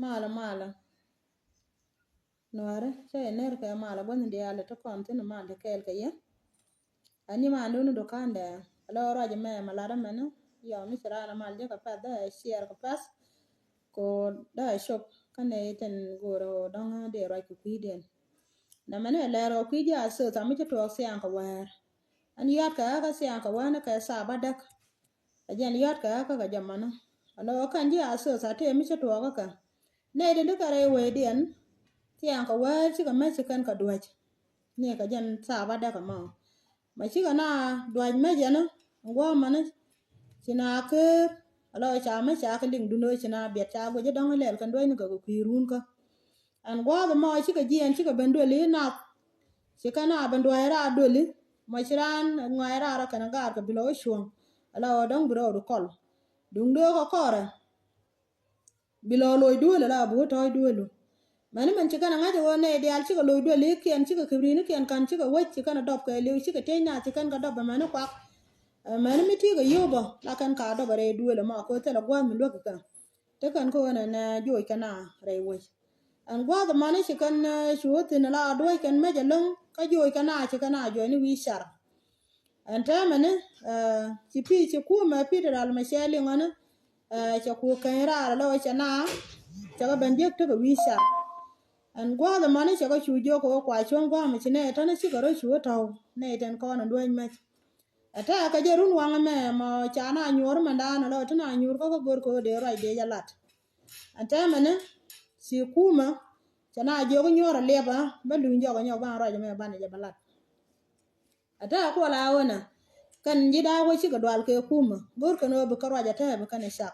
mala nuare che ner ka mala bon dia le to kon tin ma de kel ka ye ani ma ndo do kande alo roje me malara mena yo mi sira na mal je ka pa da share ka pas ko da shop kane ten goro don de ro ku den na mane le ro ku ja so ta mi to sian ka war an yat ka sian ka wana ka sa badak ajan yat ka jamana alo kan ji aso sa te mi to ka ne de ka re we den sian ka war ci ka me kan ka duaj ne ka jan sa badak ma mà chứ cái nào đuổi mấy giờ nó qua mà nó chỉ nào cứ alo cha mấy cha cái linh đun đôi chỉ nào biệt cha với đông lẹ cái đuôi nó cái quỳ run cơ anh qua cái mồi chứ cái gì anh chứ cái bên đuôi lý nào chỉ cái nào bên đuôi ra đuôi lý mà chỉ ra ngoài ra cái nó gạt cái bị lối xuống alo đông bữa đồ col đúng đưa có cò rồi bị lôi đuôi là bố thôi đuôi luôn mà nếu mình chỉ cần ngay chỗ này đi ăn chỉ có lôi đuôi lý kiên chỉ có kiri nó kiên can chỉ có quét chỉ cần đập cái liu chỉ có trên nhà chỉ cần cái đập mà nó quạt mà nó mới thấy cái yêu bò là cần cả đập rồi đuôi là mà có thể là qua mình luôn cái thế cần cô này nè rồi cái nào rồi quay anh qua cái mà nó chỉ cần chúa thì là đuôi cần mấy giờ lưng cái rồi cái nào chỉ cái nào rồi nó vi sar anh ta mà nè chỉ phi chỉ cua mà phi là mà xe liền anh chỉ cua cái ra là cái nào chỉ có bên dưới tức cái vi sar anh qua the money cho có chú vô có quài chuông qua mà chỉ này nó chỉ có rồi chú tàu này trên con là đuôi mà ta cái giờ run wang mà cha na nyur mà đa nó rồi na nyur có gor có để rồi để ya lat anh ta mà nè si kuma cha na jo có nyur le ba ba lu jo có nhau ba rồi mà ba này ya balat ta ko la wona kan ji da ko chỉ có đoal ke kuma gor có nó bị cái rồi ta ba kan sạc